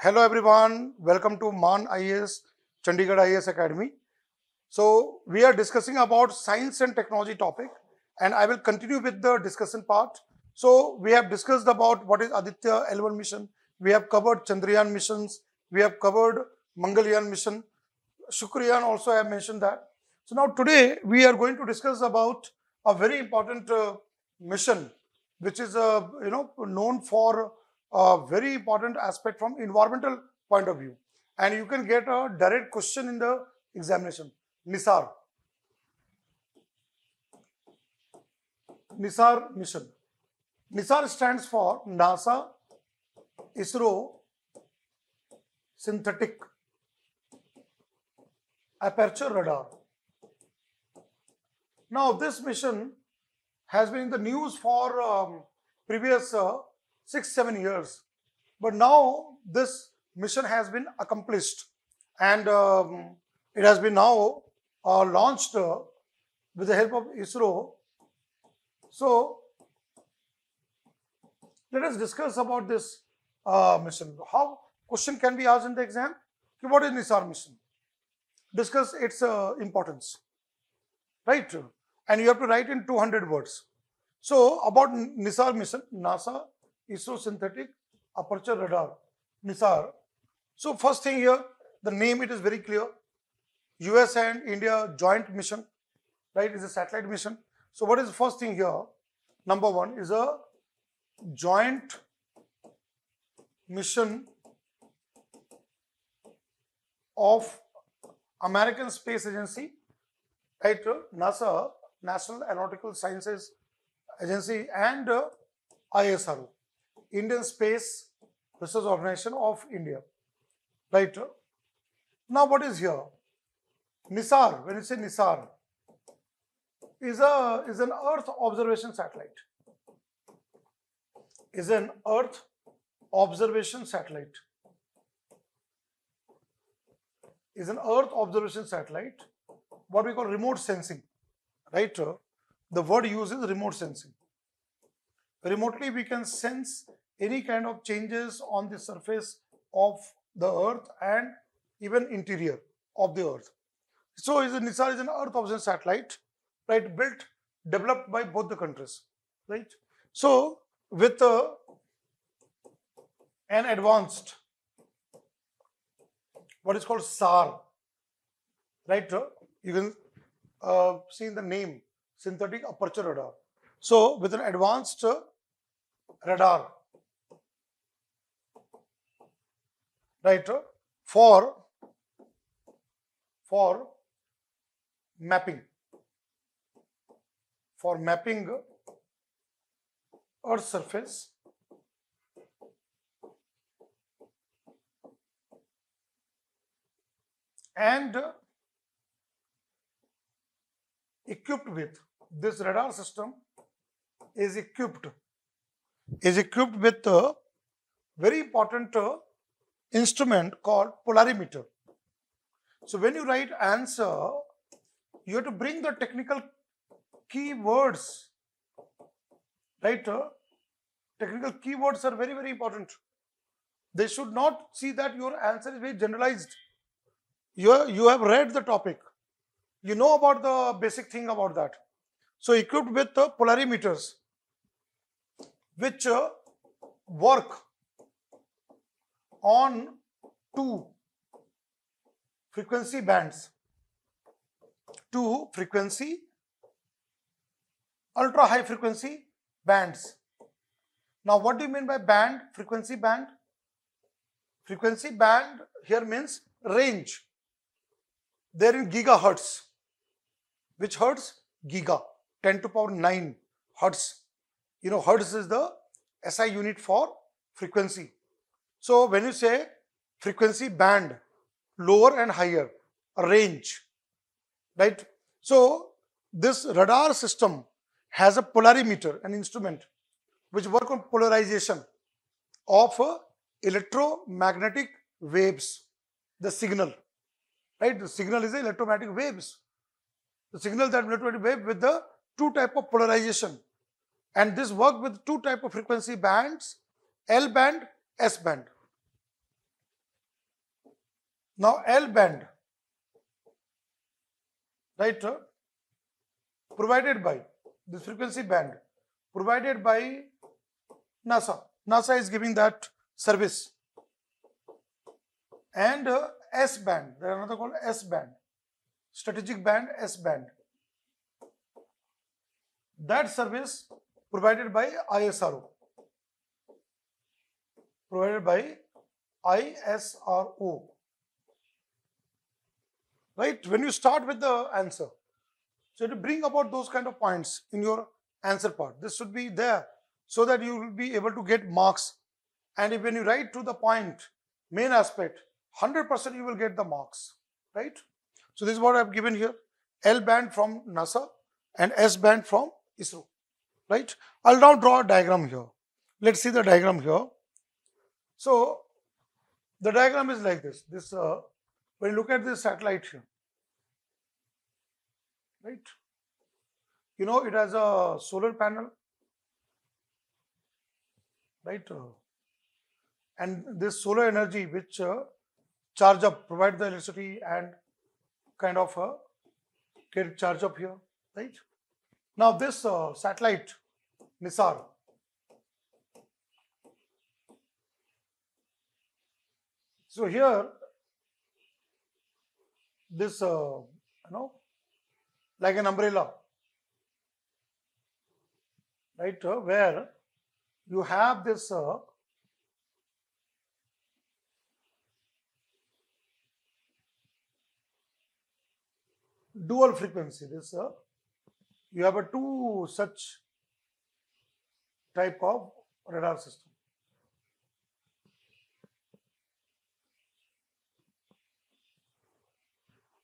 Hello everyone, welcome to Maans IAS, Chandigarh IAS Academy. So we are discussing about science and technology topic and I will continue with the discussion part. So we have discussed about what is Aditya L1 mission, we have covered Chandrayaan missions, we have covered Mangalyaan mission, Shukrayaan also I have mentioned that. So now today we are going to discuss about a very important mission which is known for a very important aspect from environmental point of view, and you can get a direct question in the examination. NISAR mission. NISAR stands for NASA ISRO Synthetic Aperture Radar. Now this mission has been in the news for previous 6-7 years, but now this mission has been accomplished and it has been now launched with the help of ISRO. So let us discuss about this mission. How question can be asked in the exam? What is NISAR mission? Discuss its importance, right? And you have to write in 200 words. So about NISAR mission, NASA ISRO Synthetic Aperture Radar, NISAR. So first thing here, the name, it is very clear. US and India joint mission, right? It's a satellite mission. So what is the first thing here? Number one is a joint mission of American Space Agency, right? NASA, National Aeronautical Sciences Agency, and ISRO, Indian Space Research Organization of India, right? Now what is here? NISAR, when you say NISAR, is an Earth observation satellite. Is an Earth observation satellite. Is an Earth observation satellite, what we call remote sensing, right? The word used is remote sensing. Remotely we can sense any kind of changes on the surface of the earth and even interior of the earth. So NISAR is an Earth observation satellite, right? Developed by both the countries, right? So with an advanced, what is called SAR, right? You can see in the name, synthetic aperture radar. So with an advanced radar, right, for mapping Earth's surface and equipped with this radar system is equipped with a very important instrument called polarimeter. So when you write answer, you have to bring the technical keywords, right? Technical keywords are very, very important. They should not see that your answer is very generalized. You have read the topic. You know about the basic thing about that. So equipped with polarimeters, which work on two frequency bands, ultra high frequency bands. Now what do you mean by band, frequency band? Frequency band here means range. They're in gigahertz. Which hertz? Giga, 10 to power 9 hertz. You know, hertz is the SI unit for frequency. So when you say frequency band, lower and higher, a range, right? So this radar system has a polarimeter, an instrument which work on polarization of electromagnetic waves, the signal, right? The signal is the electromagnetic waves. The signal that electromagnetic wave with the two type of polarization, and this work with two type of frequency bands, L band, S band. Now L band, right, provided by this frequency band provided by NASA. NASA is giving that service. And S band, there is another called S band, strategic band, S band. That service provided by ISRO. Provided by ISRO. Right? When you start with the answer, so to bring about those kind of points in your answer part, this should be there so that you will be able to get marks. And if when you write to the point, main aspect, 100% you will get the marks, right? So this is what I have given here. L band from NASA and S band from ISRO, right? I'll now draw a diagram here. Let's see the diagram here. So the diagram is like this. When you look at this satellite here, right? You know, it has a solar panel, right? And this solar energy which charge up, provide the electricity and kind of get charge up here, right? Now this satellite, NISAR, so here this like an umbrella, right, where you have this dual frequency. This you have a two such type of radar system.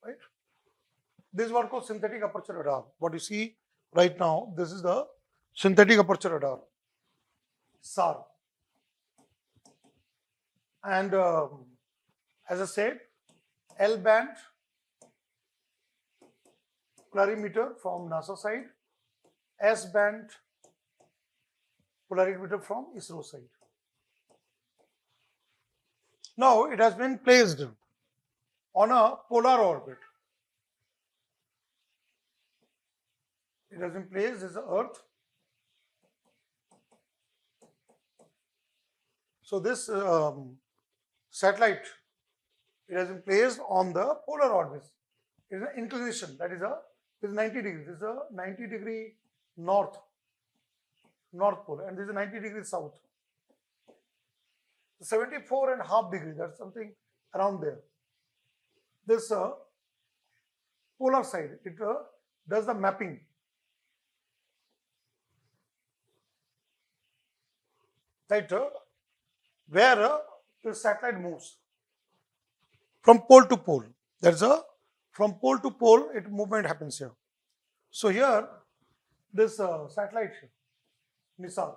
Right? This is what called synthetic aperture radar. What you see right now, this is the synthetic aperture radar, SAR. And as I said, L band polarimeter from NASA side, S band polarimeter from ISRO side. Now it has been placed on a polar orbit. It has been placed as the Earth. So this satellite, it has been placed on the polar orbit. It is an inclination, that is 90 degrees. This is a 90-degree north pole, and this is 90 degrees south. 74.5 degrees, that's something around there. This polar side, it does the mapping. Right, where the satellite moves from pole to pole. There's from pole to pole, movement happens here. So here, this satellite here, NISAR,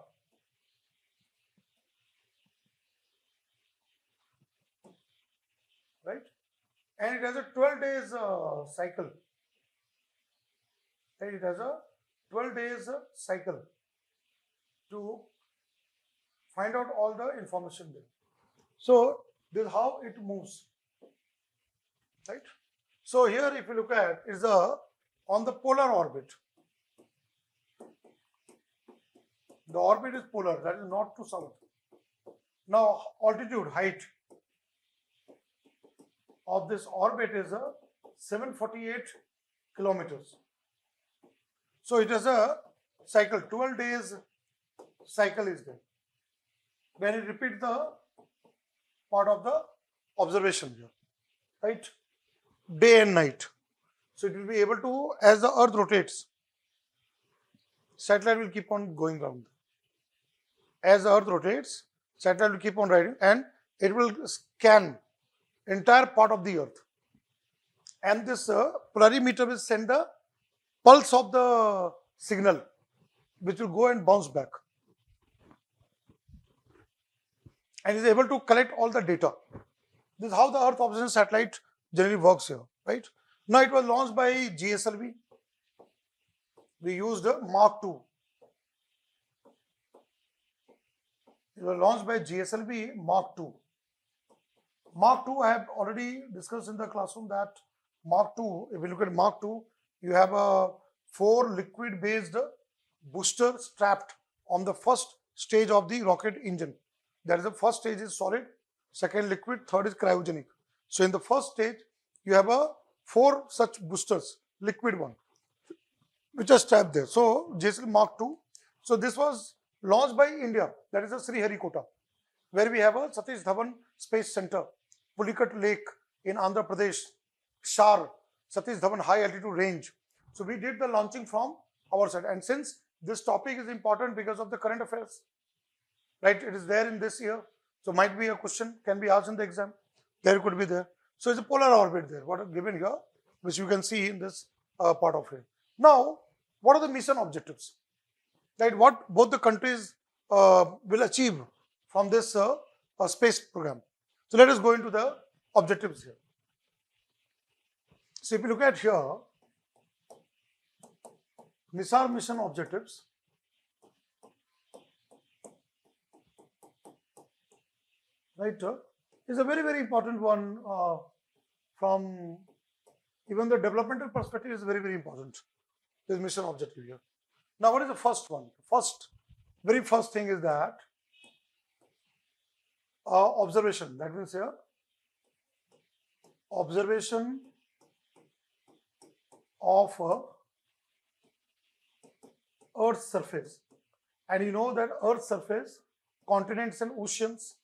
right? And it has a 12 days cycle. Right? It has a 12 days cycle to find out all the information there. So this is how it moves, right? So here, if you look at, is on the polar orbit. The orbit is polar, that is north to south. Now altitude, height of this orbit is 748 kilometers. So it has a cycle, 12 days cycle is there. When it repeats the part of the observation here, right? Day and night. So it will be able to, as the Earth rotates, satellite will keep on going around. As the Earth rotates, satellite will keep on riding and it will scan entire part of the Earth. And this polarimeter will send the pulse of the signal, which will go and bounce back. And is able to collect all the data. This is how the Earth observation satellite generally works here, right? Now it was launched by GSLV. We used Mark II. It was launched by GSLV Mark II. Mark 2, I have already discussed in the classroom that Mark 2, if you look at Mark 2, you have a 4 liquid based booster strapped on the first stage of the rocket engine. That is, the first stage is solid, second liquid, third is cryogenic. So in the first stage, you have a 4 such boosters, liquid one, which are strapped there. So JSL Mark 2. So this was launched by India, that is the Sriharikota, where we have a Satish Dhawan Space Center, Pulikat Lake in Andhra Pradesh, Shar, Satish Dhawan High Altitude Range. So we did the launching from our side. And since this topic is important because of the current affairs, right? It is there in this year. So might be a question, can be asked in the exam. There could be there. So it's a polar orbit there, what is given here, which you can see in this part of it. Now, what are the mission objectives? Right? What both the countries will achieve from this space program. So let us go into the objectives here. So if you look at here, NISAR mission objectives. Right, is a very, very important one from even the developmental perspective is very, very important. This mission objective here. Now, what is the first one? Very first thing is that observation. That means here, observation of Earth's surface. And you know that Earth's surface, continents and oceans.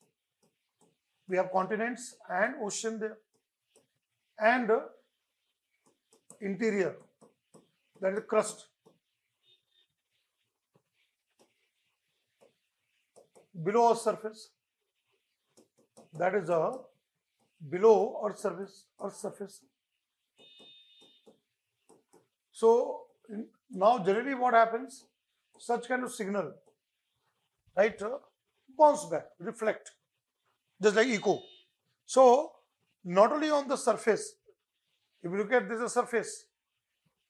We have continents and ocean there. And interior, that is crust. Below Earth's surface, that is below Earth's surface. So now generally what happens, such kind of signal, right, bounce back, reflect, just like echo. So not only on the surface, if you look at this is a surface,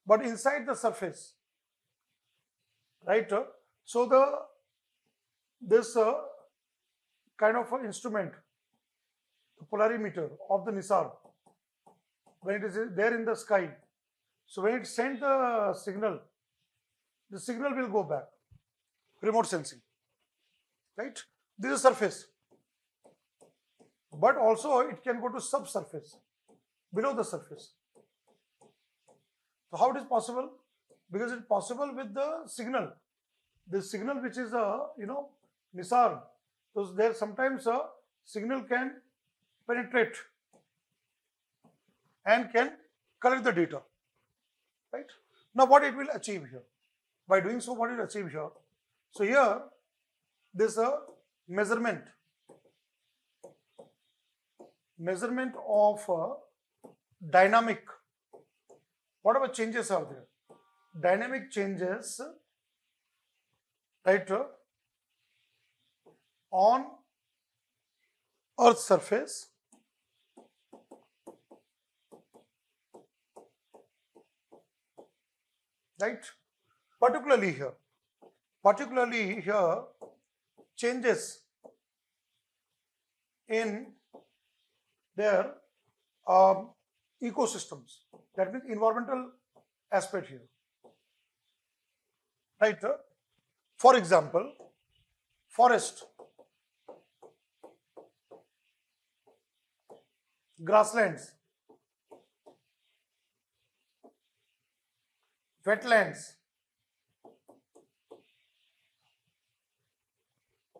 but inside the surface, right, so this kind of an instrument, the polarimeter of the NISAR, when it is there in the sky, so when it sends the signal will go back, remote sensing, right? This is surface, but also it can go to subsurface, below the surface. So how it is possible? Because it's possible with the signal. The signal which is NISAR. So there sometimes a signal can penetrate and can collect the data. Right? Now what it will achieve here? By doing so, what it will achieve here? So here, this measurement of dynamic, whatever changes are there, dynamic changes, right, on Earth's surface, right, particularly here, changes in their ecosystems, that means environmental aspect here, right. For example, forest, grasslands, wetlands,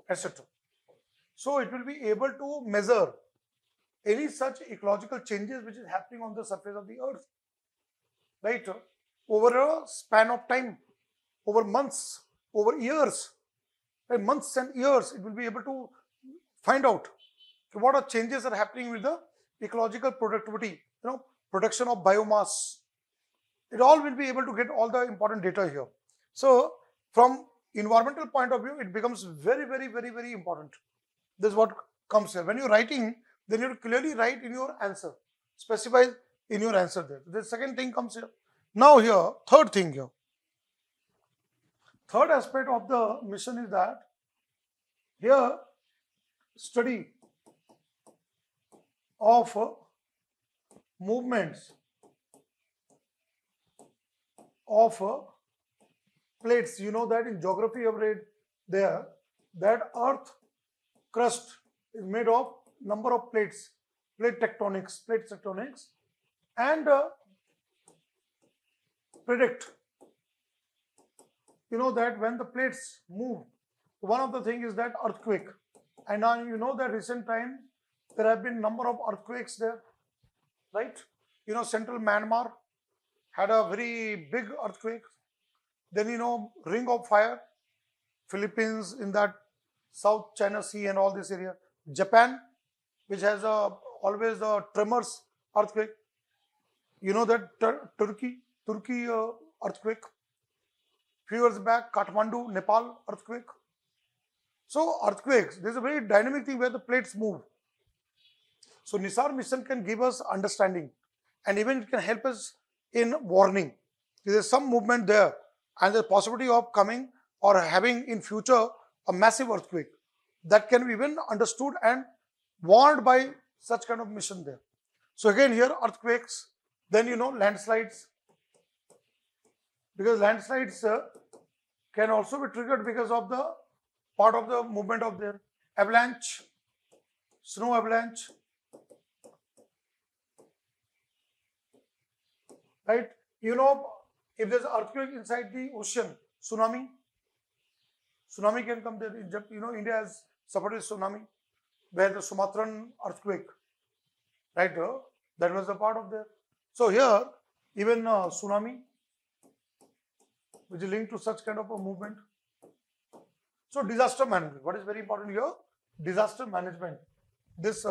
etc. So it will be able to measure any such ecological changes which is happening on the surface of the earth, right, over a span of time, over months, over years, right? Months and years, it will be able to find out what are changes are happening with the ecological productivity, production of biomass. It all will be able to get all the important data here. So from environmental point of view, it becomes very, very, very, very important. This is what comes here. When you're writing, then you have to clearly write in your answer, specify in your answer there. The second thing comes here. Now here, third thing here. Third aspect of the mission is that here study of movements of plates. You know that in geography you have read there that earth crust is made of number of plates, plate tectonics, and predict, you know, that when the plates move, one of the things is that earthquake. And now you know that recent time there have been number of earthquakes there, right? You know, central Myanmar had a very big earthquake. Then, you know, ring of fire, Philippines in that South China Sea and all this area. Japan, which has always a tremors earthquake. You know that Turkey earthquake. Few years back, Kathmandu, Nepal earthquake. So earthquakes, there's a very dynamic thing where the plates move. So NISAR mission can give us understanding, and even it can help us in warning. There's some movement there and the possibility of coming or having in future a massive earthquake that can be even understood and warned by such kind of mission there. So again here earthquakes, then you know landslides, because landslides can also be triggered because of the part of the movement of their avalanche, snow avalanche, right? You know, if there's earthquake inside the ocean, tsunami can come there. You know, India has suffered a tsunami where the Sumatran earthquake, right? That was a part of there. So here, even tsunami, which is linked to such kind of a movement. So disaster management, what is very important here? Disaster management. This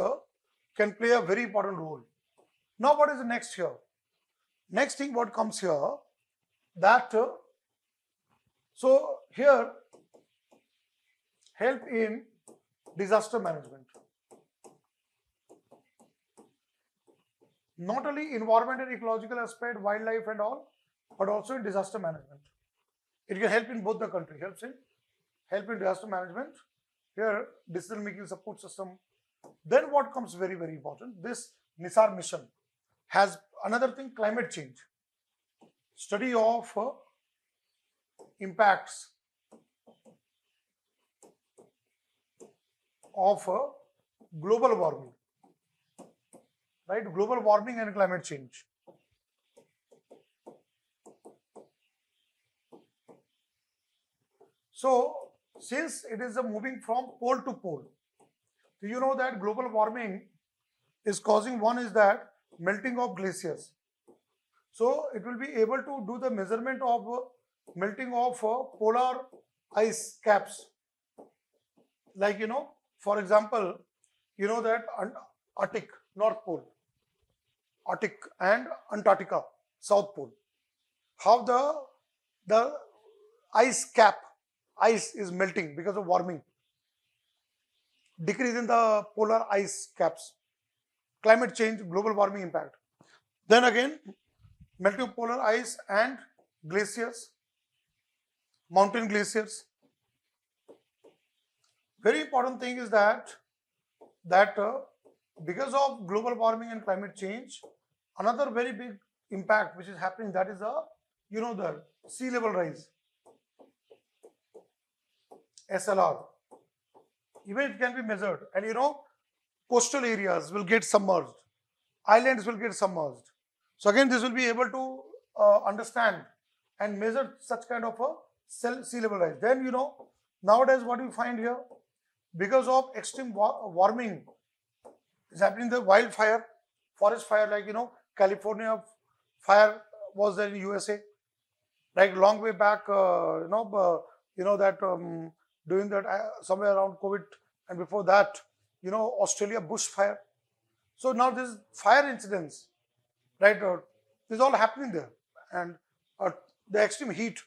can play a very important role. Now what is the next here? Next thing what comes here, that so here help in disaster management. Not only environment and ecological aspect, wildlife and all, but also in disaster management. It can help in both the country, help in disaster management, here decision making support system. Then what comes very, very important, this NISAR mission has another thing, climate change, study of impacts of global warming, right? Global warming and climate change. So since it is a moving from pole to pole, do you know that global warming is causing, one is that melting of glaciers. So it will be able to do the measurement of melting of polar ice caps. Like, you know, for example, you know that Arctic, North Pole, Arctic and Antarctica, South Pole. How the ice is melting because of warming, decrease in the polar ice caps, climate change, global warming impact. Then again, melting of polar ice and glaciers, mountain glaciers. Very important thing is that because of global warming and climate change, another very big impact which is happening, that is the sea level rise, SLR. Even it can be measured, and you know, coastal areas will get submerged, islands will get submerged. So again, this will be able to understand and measure such kind of a sea level rise. Then, you know, nowadays what we find here, because of extreme warming is happening, the wildfire, forest fire, like, you know, California fire was there in USA, like long way back, during that somewhere around COVID, and before that, you know, Australia bushfire. So now this fire incidents, right? This is all happening there, and the extreme heat,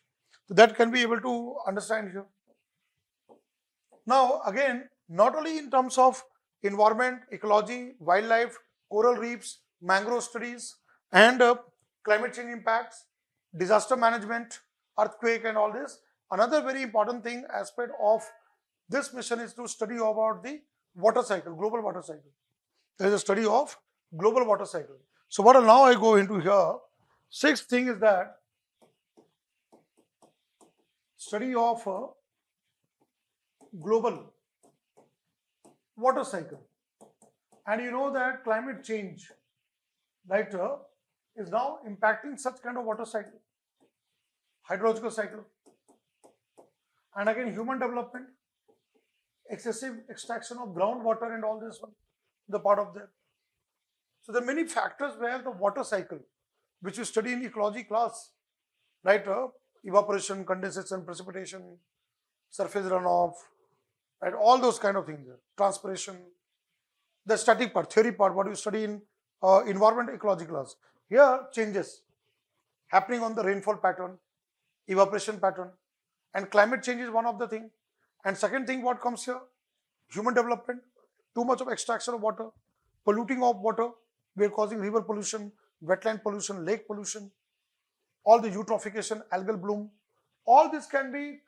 so that can be able to understand here. Now again, not only in terms of environment, ecology, wildlife, coral reefs, mangrove studies, and climate change impacts, disaster management, earthquake and all this. Another very important thing, aspect of this mission is to study about the water cycle, global water cycle. There is a study of global water cycle. So what now I go into here, sixth thing is that study of global water cycle. And you know that climate change, right, is now impacting such kind of water cycle, hydrological cycle. And again, human development, excessive extraction of groundwater and all this one, the part of that. So there are many factors where the water cycle, which you study in ecology class, right, evaporation, condensation, precipitation, surface runoff, right, all those kind of things, transpiration, the static part, theory part, what you study in environment ecology class. Here, changes happening on the rainfall pattern, evaporation pattern, and climate change is one of the thing. And second thing, what comes here? Human development, too much of extraction of water, polluting of water, we are causing river pollution, wetland pollution, lake pollution, all the eutrophication, algal bloom, all this can be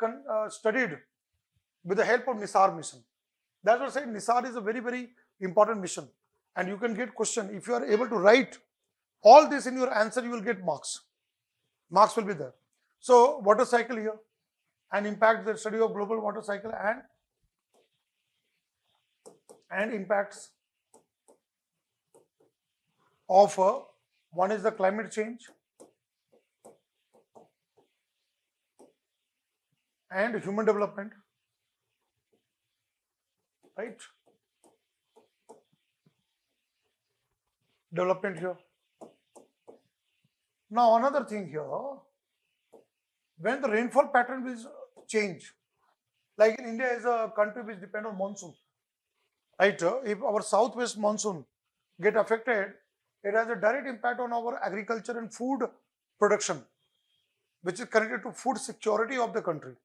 studied with the help of NISAR mission. That's what I say, NISAR is a very, very important mission. And you can get question, if you are able to write all this in your answer, you will get marks. Marks will be there. So, water cycle here, and impact the study of global water cycle and impacts of one is the climate change and human development, right? Development here. Now another thing here, when the rainfall pattern will change, like in India is a country which depends on monsoon, right? If our southwest monsoon get affected, it has a direct impact on our agriculture and food production, which is connected to food security of the country.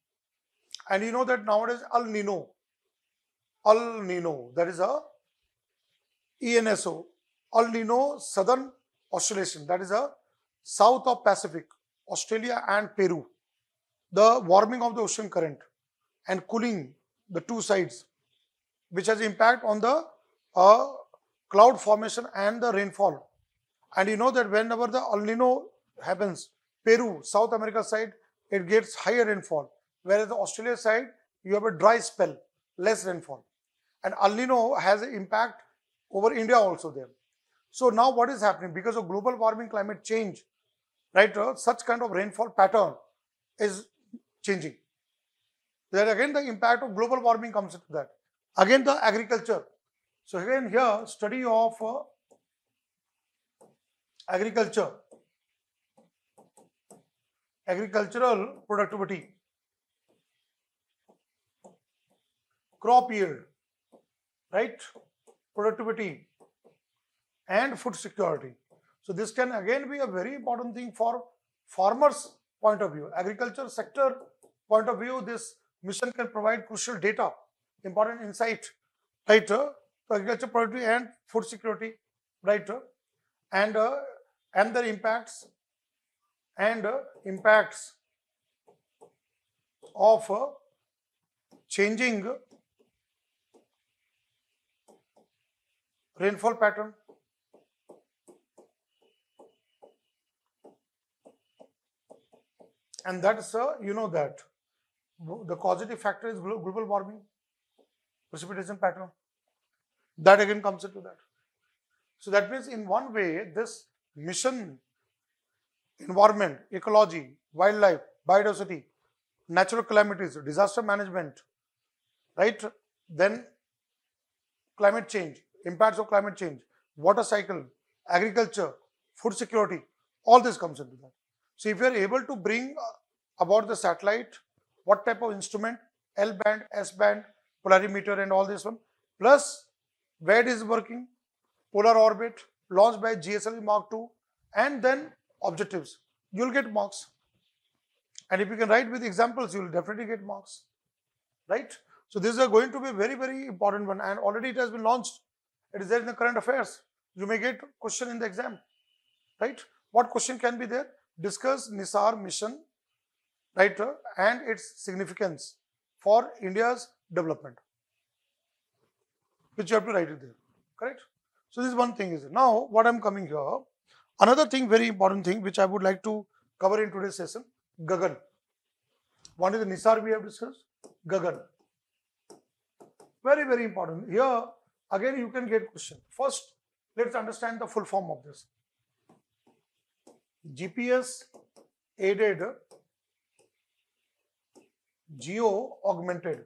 And you know that nowadays El Nino, that is a ENSO, El Nino Southern Oscillation, that is a south of Pacific, Australia and Peru. The warming of the ocean current and cooling the two sides, which has impact on the cloud formation and the rainfall. And you know that whenever the El Nino happens, Peru, South America side, it gets higher rainfall, whereas the Australia side, you have a dry spell, less rainfall. And El Nino has an impact over India also there. So now what is happening? Because of global warming, climate change, right, such kind of rainfall pattern is changing. Then again the impact of global warming comes into that. Again the agriculture. So again here study of agriculture, agricultural productivity, crop yield, right, productivity and food security. So this can again be a very important thing for farmers' point of view, agriculture sector point of view. This mission can provide crucial data, important insight, right, to agriculture productivity and food security, right, and the impacts of changing rainfall pattern, and that's you know that the causative factor is global warming, precipitation pattern. That again comes into that. So that means in one way this mission, environment, ecology, wildlife, biodiversity, natural calamities, disaster management, right, then climate change, impacts of climate change, water cycle, agriculture, food security, all this comes into that. So if you are able to bring about the satellite, what type of instrument, L band, S band, polarimeter and all this one, plus where it is working, polar orbit, launched by GSLV Mark II, and then objectives, you will get marks. And if you can write with examples, you will definitely get marks, right? So this is going to be very, very important one, and already it has been launched. It is there in the current affairs. You may get question in the exam, right? What question can be there? Discuss NISAR mission, right, and its significance for India's development, which you have to write it there, correct? So this is one thing is now what I'm coming here. Another thing, very important thing, which I would like to cover in today's session, Gagan. One is the Nisar we have discussed, Gagan. Very, very important. Here, again, you can get question. First, let's understand the full form of this. GPS aided geo augmented.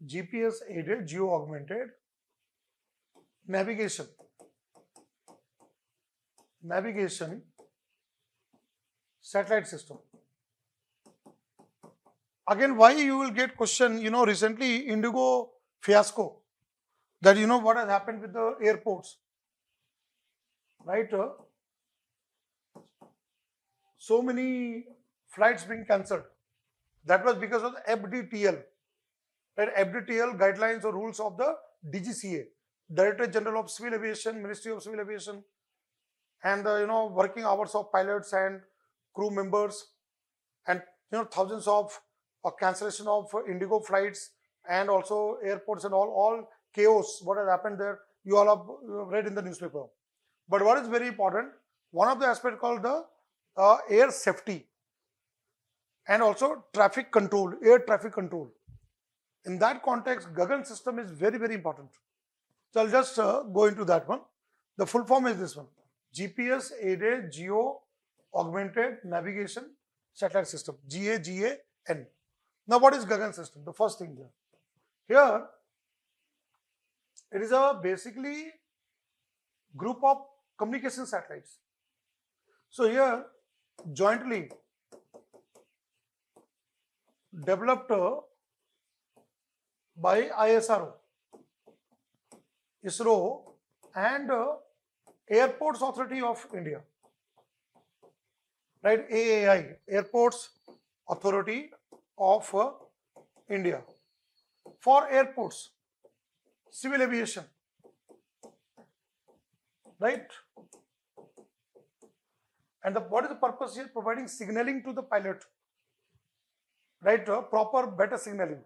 GPS aided geo augmented navigation satellite system. Again, why you will get question, recently Indigo fiasco, that what has happened with the airports, right? So many flights being cancelled. That was because of the FDTL, right? FDTL guidelines or rules of the DGCA, Director General of Civil Aviation, Ministry of Civil Aviation, and the working hours of pilots and crew members, and thousands of cancellation of Indigo flights, and also airports and all chaos. What has happened there? You all have read in the newspaper. But what is very important? One of the aspects called the air safety, and also traffic control, air traffic control. In that context, Gagan system is very, very important. So I'll just go into that one. The full form is this one: GPS aided geo augmented navigation satellite system, GAGAN. Now, what is Gagan system? The first thing here, it is a basically group of communication satellites. So here, jointly developed by ISRO, ISRO, and Airports Authority of India, right? AAI, Airports Authority of India, for airports, civil aviation, right? And what is the purpose here? Providing signaling to the pilot, right? Proper, better signaling.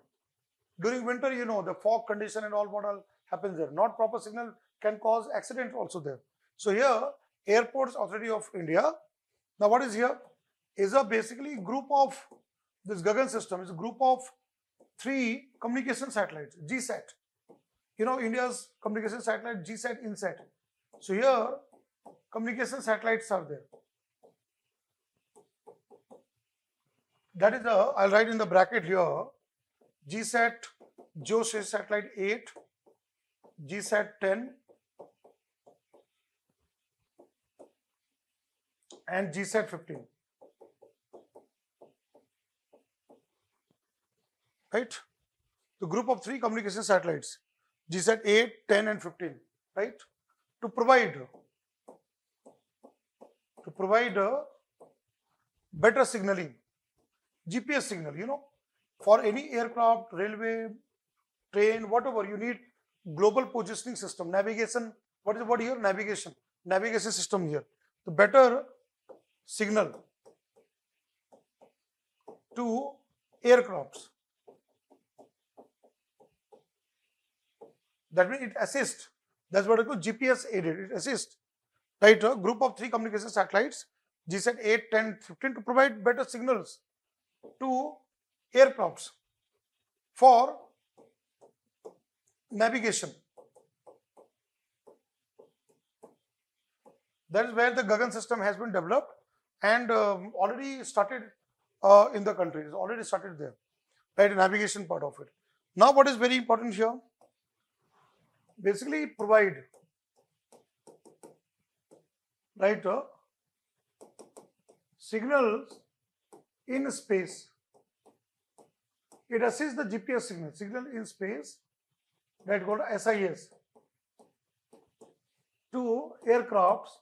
During winter, the fog condition and all what all happens there. Not proper signal can cause accident also there. So here, Airports Authority of India. Now what is here? Is a basically group of, this Gagan system is a group of 3 communication satellites, GSAT. India's communication satellite, GSAT, INSAT. So here, communication satellites are there. That is I'll write in the bracket here, GSAT, Geospace Satellite 8, GSAT 10, and GSAT 15. Right? The group of 3 communication satellites, GSAT 8, 10, and 15, right? To provide better signaling, GPS signal, for any aircraft, railway, train, whatever you need, global positioning system, navigation. What is the word here? Navigation system here. The better signal to aircrafts. That means it assists. That's what I call GPS aided. It assists, right? A group of 3 communication satellites, GSAT 8, 10, 15, to provide better signals to aircrafts for navigation. That is where the Gagan system has been developed and already started in the country. It's already started there, right? Navigation part of it. Now, what is very important here? Basically, provide, right, signals in space. It assists the GPS signal in space, that called SIS, to aircrafts,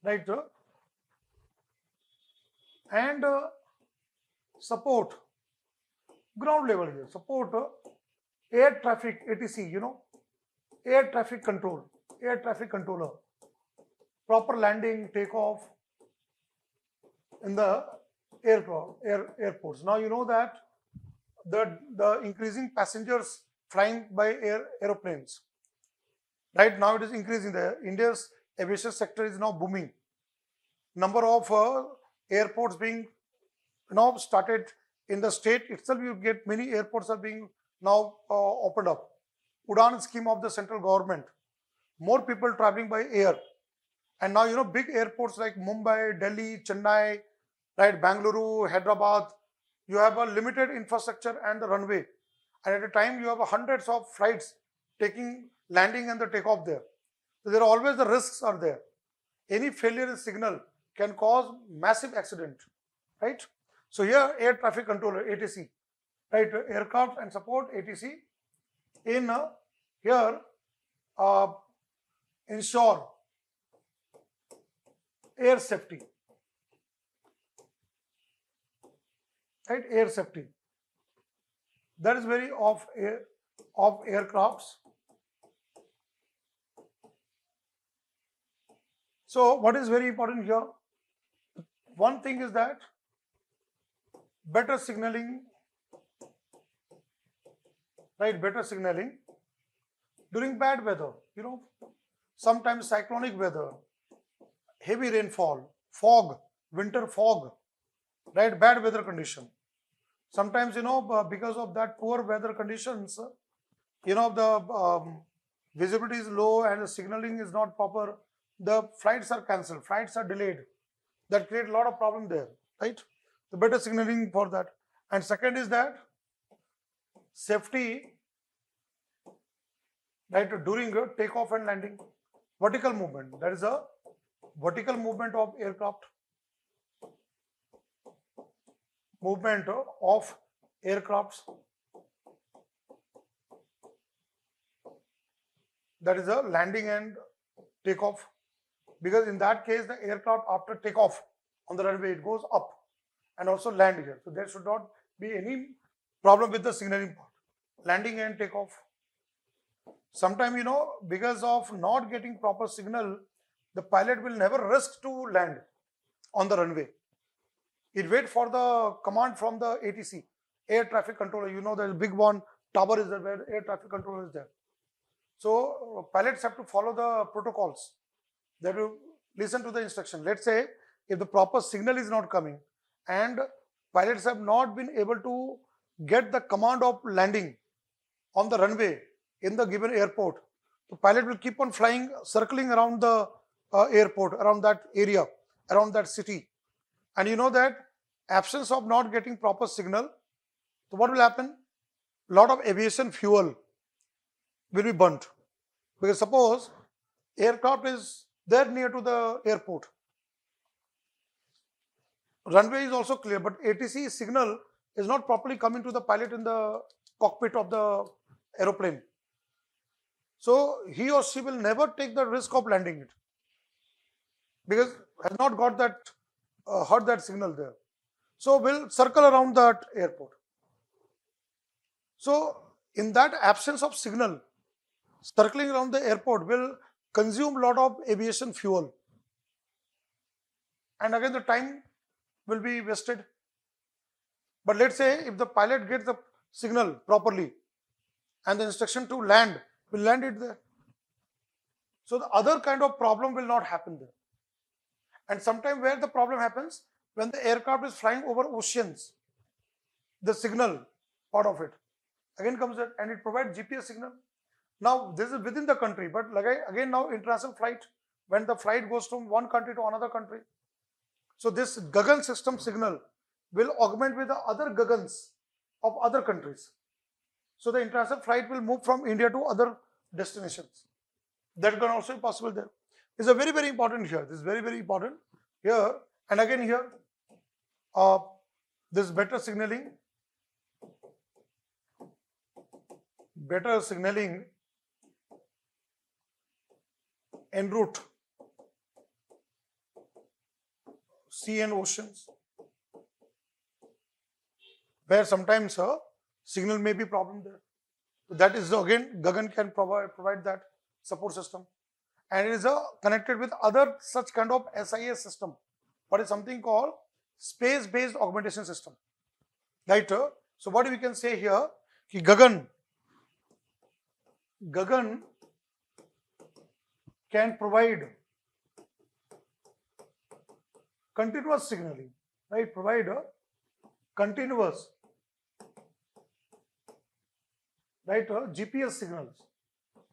right, and support ground level here, support air traffic, ATC, air traffic controller, proper landing, takeoff in the airports. Now you know that the increasing passengers flying by aeroplanes. Right now it is increasing. India's aviation sector is now booming. Number of airports being now started in the state itself. You get many airports are being now opened up. Udan scheme of the central government. More people traveling by air. And now, big airports like Mumbai, Delhi, Chennai, right, Bangalore, Hyderabad, you have a limited infrastructure and the runway. And at a time, you have hundreds of flights taking landing and the takeoff there. So there are always the risks are there. Any failure in signal can cause massive accident, right? So here, air traffic controller, ATC, right, aircraft and support ATC in here ensure air safety, right, air safety. That is very of aircrafts. So what is very important here? One thing is that better signaling, right, better signaling during bad weather, sometimes cyclonic weather, heavy rainfall, fog, winter fog, right, bad weather condition. Sometimes, because of that poor weather conditions, the visibility is low and the signaling is not proper. The flights are cancelled, flights are delayed. That create a lot of problem there, right? The better signaling for that. And second is that safety, right, during takeoff and landing, vertical movement. That is a vertical movement of aircraft, movement of aircrafts. That is a landing and takeoff. Because in that case, the aircraft after takeoff on the runway, it goes up and also land here. So there should not be any problem with the signaling part. Landing and takeoff. Sometimes, because of not getting proper signal, the pilot will never risk to land on the runway. It wait for the command from the ATC, air traffic controller. There's a big one, tower is there where air traffic controller is there. So pilots have to follow the protocols. They have to listen to the instruction. Let's say if the proper signal is not coming and pilots have not been able to get the command of landing on the runway in the given airport, the pilot will keep on flying, circling around the airport, around that area, around that city. And that absence of not getting proper signal, so what will happen? A lot of aviation fuel will be burnt. Because suppose aircraft is there near to the airport. Runway is also clear, but ATC signal is not properly coming to the pilot in the cockpit of the aeroplane. So he or she will never take the risk of landing it because has not got that, heard that signal there. So will circle around that airport. So in that absence of signal, circling around the airport will consume a lot of aviation fuel. And again, the time will be wasted. But let's say if the pilot gets the signal properly and the instruction to land, will land it there. So the other kind of problem will not happen there. And sometimes where the problem happens, when the aircraft is flying over oceans, the signal part of it again comes there and it provides GPS signal. Now this is within the country, but again now international flight, when the flight goes from one country to another country. So this Gagan system signal will augment with the other Gagans of other countries. So the international flight will move from India to other destinations. That can also be possible there. It's a very, very important here. This is very, very important here. And again here, this better signaling en route, sea and oceans, where sometimes signal may be problem there. So that is again Gagan can provide that support system, and it is connected with other such kind of SIS system. What is something called space-based augmentation system, right? So what we can say here, ki Gagan can provide continuous signaling, right? Provide a continuous, right? GPS signals,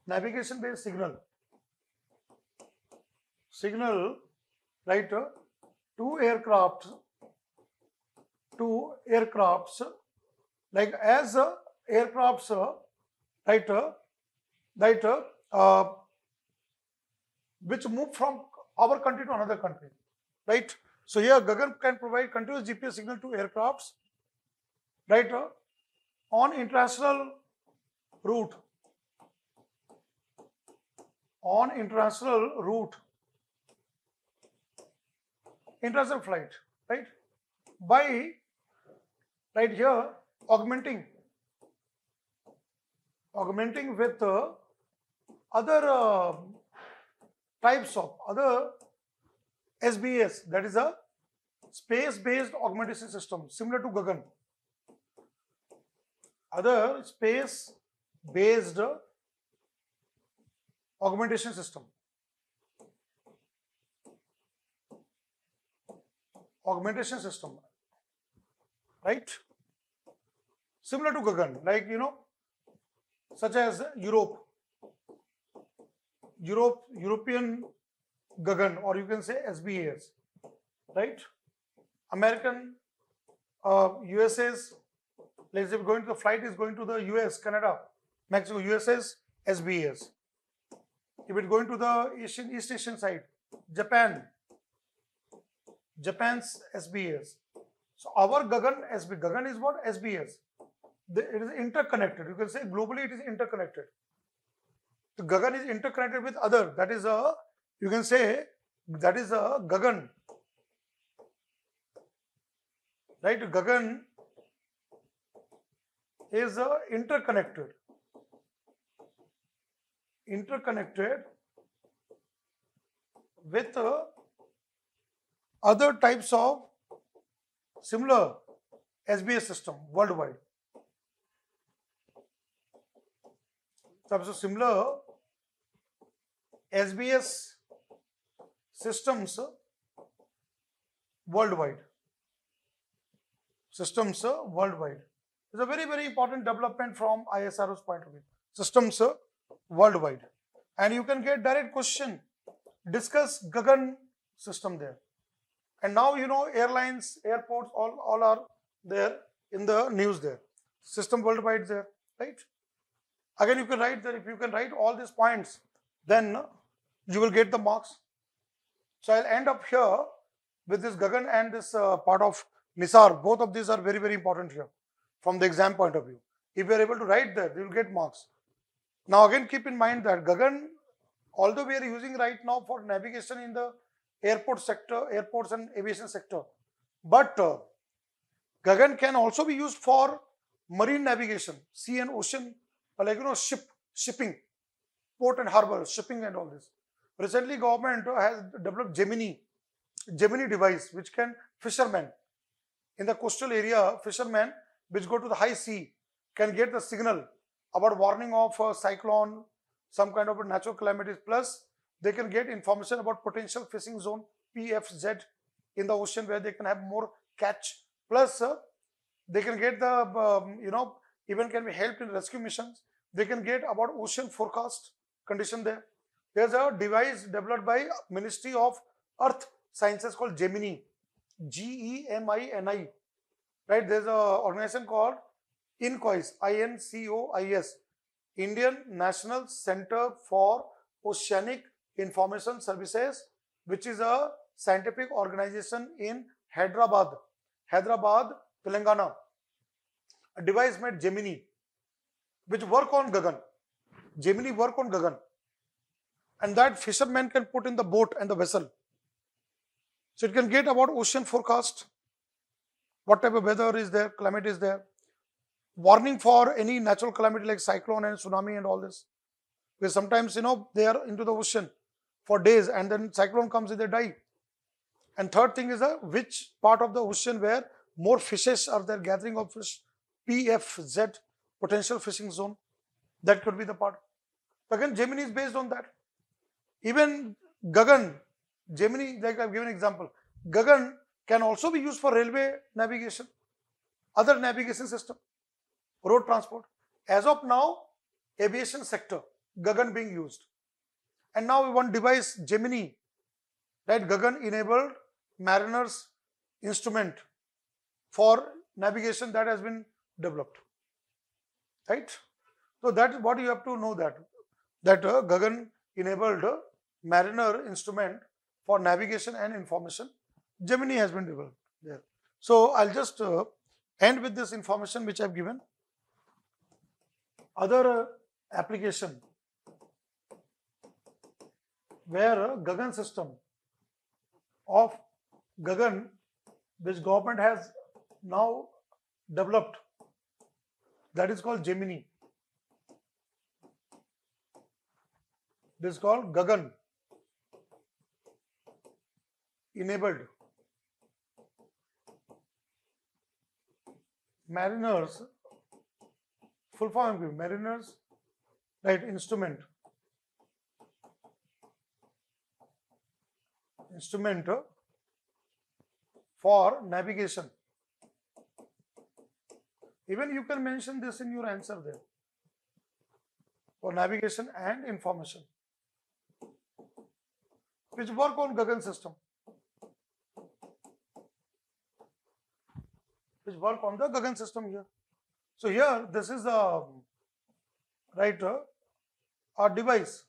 navigation based signal, right? To aircrafts, like as aircrafts, right? Which move from our country to another country, right? So here Gagan can provide continuous GPS signal to aircrafts, right? On international route, international flight, right? By right here augmenting with other types of other SBS, that is a space-based augmentation system similar to Gagan. Other space-based augmentation system. Right? Similar to Gagan, like such as European Gagan, or you can say SBAs, right? American, USA's, let's say the flight is going to the US, Canada, Mexico, USA's SBAs. If it going to the East Asian side, Japan's SBAs. So our Gagan is what? SBAs. It is interconnected. You can say globally it is interconnected. The Gagan is interconnected with other. That is a, you can say, that is a Gagan. Right? Gagan is interconnected with other types of similar SBS system worldwide. So similar SBS systems worldwide. It's a very, very important development from ISRO's point of view. Systems worldwide. And you can get direct question, discuss Gagan system there. And now, airlines, airports, all are there in the news there. System worldwide there, right? Again, you can write that. If you can write all these points, then you will get the marks. So I'll end up here with this Gagan and this part of Nisar. Both of these are very, very important here from the exam point of view. If you are able to write that, you will get marks. Now again, keep in mind that Gagan, although we are using right now for navigation in the airports and aviation sector, but Gagan can also be used for marine navigation, sea and ocean, like shipping, port and harbor, shipping and all this. Recently, government has developed Gemini device, which can fishermen in the coastal area, fishermen which go to the high sea can get the signal about warning of a cyclone, some kind of a natural calamities. Plus, they can get information about potential fishing zone (PFZ) in the ocean where they can have more catch. Plus, they can get the even can be helped in rescue missions. They can get about ocean forecast condition there. There's a device developed by Ministry of Earth Sciences called Gemini, GEMINI. Right? There's an organization called INCOIS, INCOIS, Indian National Center for Oceanic Information Services, which is a scientific organization in Hyderabad, Telangana. A device made Gemini, which work on Gagan. Gemini work on Gagan. And that fishermen can put in the boat and the vessel. So it can get about ocean forecast, what type of weather is there, climate is there, warning for any natural calamity like cyclone and tsunami and all this. Because sometimes, they are into the ocean for days and then cyclone comes and they die. And third thing is which part of the ocean where more fishes are there, gathering of fish, PFZ, potential fishing zone. That could be the part. Again, Gemini is based on that. Even Gagan, Gemini, like I've given an example, Gagan can also be used for railway navigation, other navigation system, road transport. As of now, aviation sector, Gagan being used. And now one device, Gemini, right, Gagan enabled mariner's instrument for navigation that has been developed, right? So that is what you have to know, that Gagan enabled mariner instrument for navigation and information, Gemini has been developed there. So I'll just end with this information which I've given. Other application where Gagan system of Gagan, which government has now developed, that is called Gemini. This is called Gagan enabled mariners, full form mariners, right, instrument for navigation. Even you can mention this in your answer there, for navigation and information, which work on Gagan system, which work on the Gagan system here. So here, this is a right a device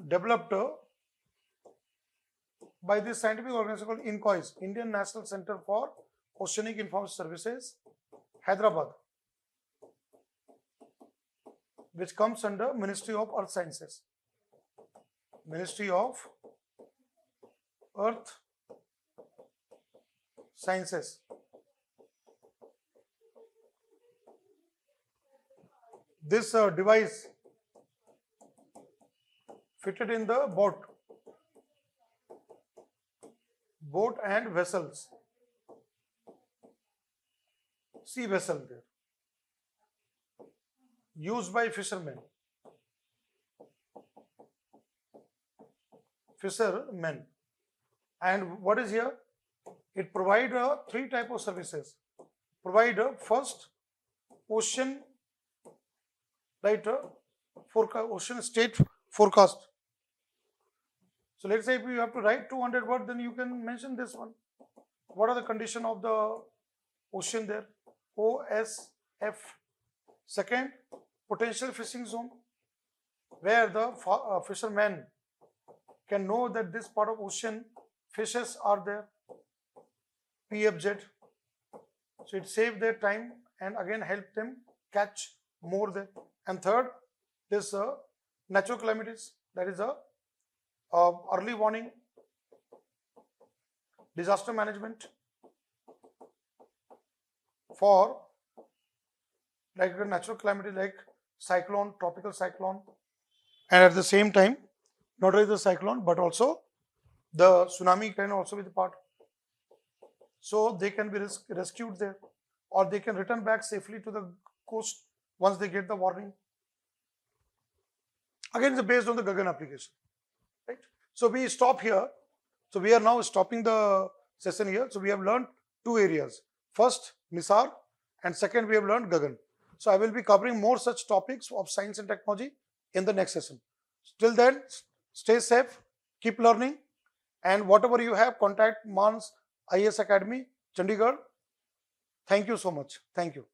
developed by this scientific organization called INCOIS, Indian National Center for Oceanic Information Services, Hyderabad, which comes under Ministry of Earth Sciences. Ministry of Earth Sciences. This device fitted in the boat and vessels, sea vessel there, used by fishermen. And what is here? It provides three type of services. Provide first ocean, right, ocean state forecast. So let's say if you have to write 200 words, then you can mention this one. What are the condition of the ocean there? OSF. Second, potential fishing zone, where the fishermen can know that this part of ocean fishes are there. PFZ. So it saves their time and again help them catch more there. And third, this natural calamities, that is early warning, disaster management for like a natural calamity like cyclone, tropical cyclone, and at the same time, not only the cyclone but also the tsunami can also be the part. So they can be rescued there, or they can return back safely to the coast once they get the warning. Again, it's based on the Gagan application, right? So we stop here. So we are now stopping the session here. So we have learned two areas. First, NISAR, and second, we have learned Gagan. So I will be covering more such topics of science and technology in the next session. Till then, stay safe, keep learning, and whatever you have, contact Maans IAS Academy, Chandigarh. Thank you so much. Thank you.